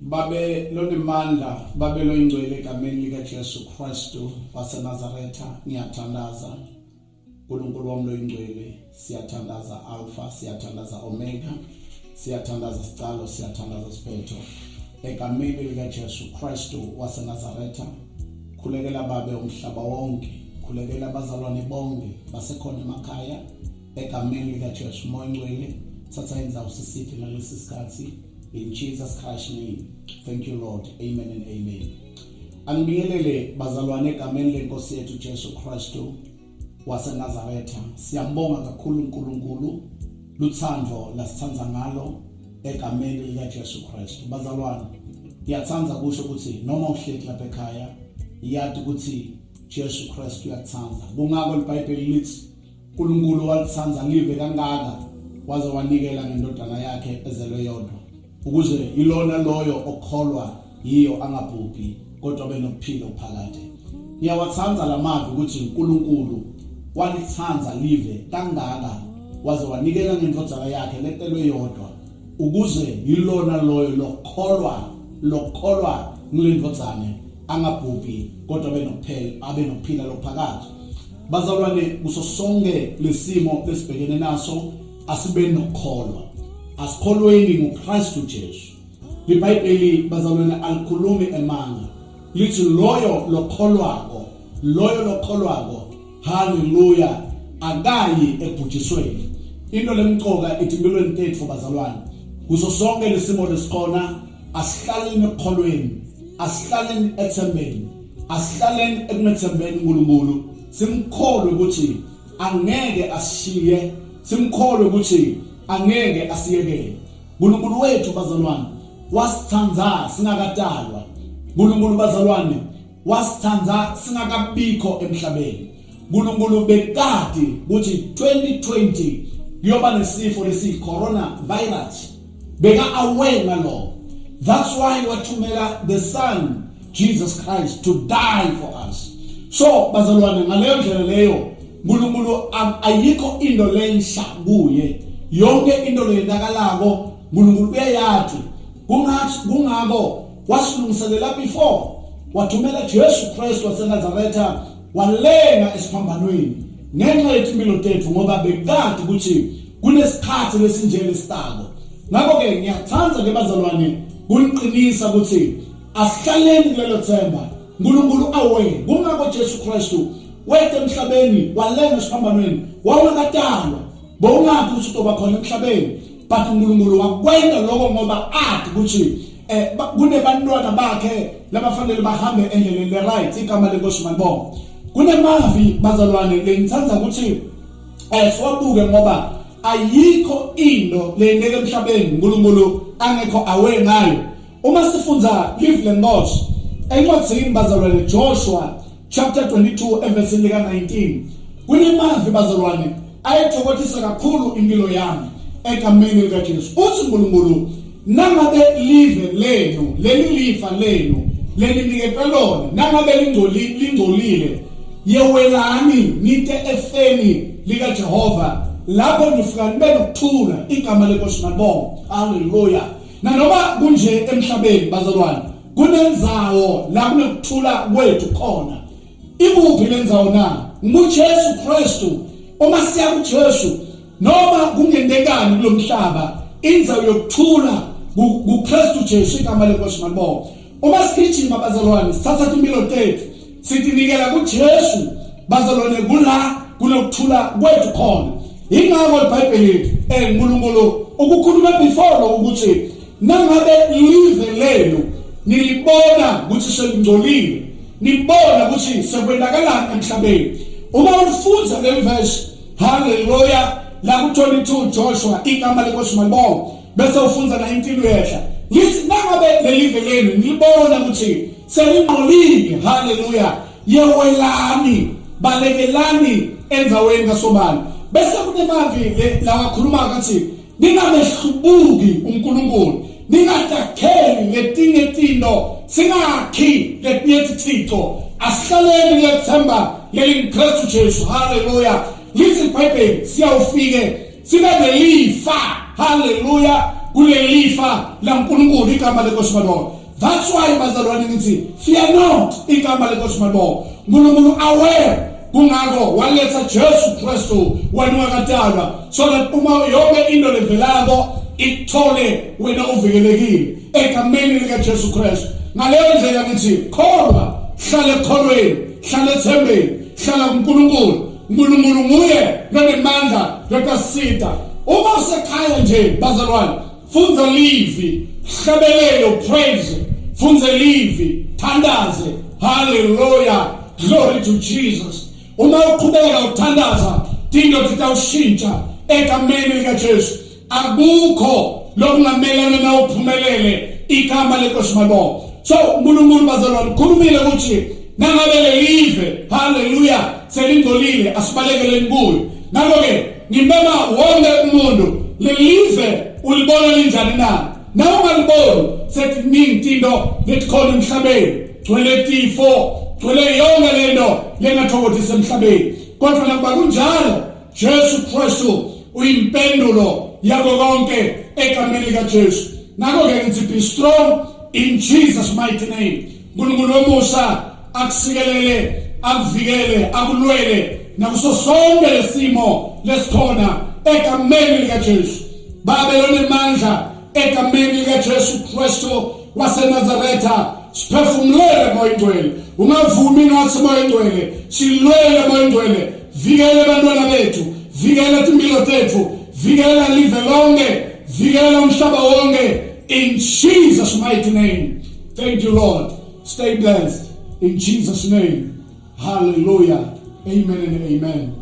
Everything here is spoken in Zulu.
Babe lonemandla, babe loyingcwele egameni likaJesu Kristu waseNazaretha, ngiyathandaza. uNkulunkulu wami loyingcwele, siyathandaza Alpha, siyathandaza Omega, siyathandaza sicalo, siyathandaza siphetho. Egameni likaJesu Kristu waseNazaretha, khulekela babe umhlaba wonke, khulekela abazalwane bonke basekhona emakhaya. Egameni likaJesu Moya Ngcwele, thatha indzawo sisithi ngalesi sikhathi. In Jesus Christ's name. Thank you, Lord. Amen and amen. Angibingelele bazalwane egameni lenkosi yethu Jesu Kristu waseNazaretha. Siyambonga kakhulu uNkulunkulu luthando lasithanza ngalo egameni likaJesu Kristu. Bazalwane, ngiyathanza kusho ukuthi noma uhleli lapha ekhaya, yazi ukuthi Jesu Kristu uyathanza. Kungako iBhayibheli lithi uNkulunkulu walithanda live kangaka waze wanikela ngendodana yakhe ezelwe yodwa, ukuze ilona loyo okholwa yiyo angabhubhi kodwa abe nokuphila phakade. Ngiyawathanda lamazwi ukuthi uNkulunkulu walithanda live kangaka waze wanikela ngendodana yakhe letelwe yodwa, ukuze ilona loyo lokholwa ngilendodana angabhubhi kodwa abe nokuphila lophakade. Bazalwane, kuso sonke lesimo lesibhekene naso asibe nokholwa. Asikholweni ngoKristu Jesu. iBhayibheli bazalwane alikhulumi emanga. Lithi loyo lokholwako, haleluya, akayi ebhujisweni. Into lemqoka etimpilweni tethu bazalwane, kuso sonke lesimo lesikhona, asihlaleni ekholweni, asihlaleni ethembeni, asihlaleni ekumethembeni uNkulunkulu. Simkholwe ukuthi angeke asishiye, simkholwe ukuthi angeke asiyekele. uNkulunkulu wethu bazalwane wasithanda singakatalwa. uNkulunkulu bazalwane wasithanda singakabikho emhlabeni. uNkulunkulu bekade ukuthi 2020 kuyoba nesifo lesi corona virus, beka aware ngalo. That's why wathumela the son Jesus Christ to die for us. So bazalwane, ngaleyo ndlela leyo uNkulunkulu ayikho into lensha kuye. Yonke into leyendakalako uNkulunkulu uyayazi. Kungako wasilungiselela before wathumela Jesu Kristu waseNazaretha walenga esiphambanweni ngenxa yetimpilo tethu, ngoba bekade ukuthi kunesikhathi lesinjele sitako. Ngakho ke ngiyathanza ke bazalwane kuniqinisa ukuthi asihlaleni kulelo themba. uNkulunkulu awe kungako Jesu Kristu wethe emhlabeni walenga esiphambanweni wawunakatalwa bowungathi ukuthi utoba khona emhlabeni, but uNkulunkulu wakwenza lokho ngoba athi ukuthi kunebantwana bakhe labafanele bahambe endleleni le-right. Igama lenkosi malibonga. Kunemavi bazalwane lengithanda ukuthi siwabuke, ngoba ayikho into leyendeke emhlabeni uNkulunkulu angekho awe ngayo. Uma sifunza live lenkosi encwadini bazalwane Joshua chapter 22 verse 19, kunemavi bazalwane ayethokothisa kakhulu impilo yami egameni likaJesu. Uthi uNkulunkulu, nangabe live lenu, leli lifa lenu leliniketwe lona, nangabe lingcolile, yewelani nite efeni likaJehova, lapho nifika nibe nokuthula. Igama lenkosi malibonga. Haleluya. Nanoma kunje emhlabeni bazalwane kunenzawo la kunokuthula kwethu khona. Ikuphi lenzawo na? NguJesu Kristu. Uma siya kuJesu noma kungendekani kulomhlaba, inzawo yokuthula kuKristu Jesu. Igama lenkosi malibonga. Uma sigijima bazalwane sithatha impilo tethu sitinikela kuJesu bazalwane, kula kunokuthula kwethu khona. Ingakho iBhayibheli uNkulunkulu ukukhuluma before ukuthi nangabe live lenu nilibona ukuthi selingcolile, nibona ukuthi sekwendakalani emhlabeni. Uma ufunza le verse, haleluya, la ku-22 Joshua, igama lenkosi malibonga, bese ufunza 19 uyehla, lithi nangabe lelive lenu nilibona ukuthi selingcolile, haleluya, yewelani, balekelani enzaweni kasobala. Bese kunemavi lawakhuluma kathi ningamehlubuki uNkulunkulu, ningadakheli ngetinye tinto, singakhi ngetinye thixo, asihlaleni ngethemba leliKristu Jesu. Haleluya. Lithi iBhayibheli siyawufike sibe nelifa, haleluya, kule lifa laNkulunkulu igama lenkosi Malibongwe. That's why bazalwane ngithi fear not igama lenkosi Malibongwe. UNkulunkulu aware kungako waletha Jesu Kristu wena wakadalwa so that uma yonke into levelako ikuthole wena uvikelekile egameni lika Jesu Kristu. Ngaleyo ndlela ngithi kholwa, hlala ekholweni, hlala ethembeni, hlala kuNkulunkulu. uNkulunkulu nguye lonemandla lokusita. Uma usekhaya nje bazalwane, funza livi, hlabelele praise, funza livi, thandaze. Hallelujah, glory to Jesus. Uma uqhubeka uthandaza, into titawushintsha egameni lika Jesu. Akukho lokungamelana na uphumelele igama lenkosi Malibongwe. So uNkulunkulu bazalwane ukhulumile ukuthi nangabele live, hallelujah, selingcolile asibalekele kuyo. Ngakho-ke ngimema wonke umuntu lelive ulibona linjani na. Na ungaliboni sethi ningi into letikhona emhlabeni, gcwele tifo, gcwele yonke lento lengathokothisa emhlabeni. Kodwa nakuba kunjalo Jesu Kristu uyimpendulo yakho konke egameni lika Jesu. Ngakho-ke ngithi be strong in Jesus mighty name. uNkulunkulu womusa akusikelele, akuvikele, akulwele nakuso sonke lesimo lesikhona egameni lika Jesu. Babelone mandla egameni lika Jesu Kristu waseNazaretha. Siphefumulele moya ngcwele, ungavumi ngathi moya ngcwele, silwele moya ngcwele. Vikele abantwana bethu, vikele impilo zethu, vikele live lonke, vikele umhlaba wonke in Jesus mighty name. Thank you Lord. Stay blessed in Jesus name. Hallelujah. Amen and amen.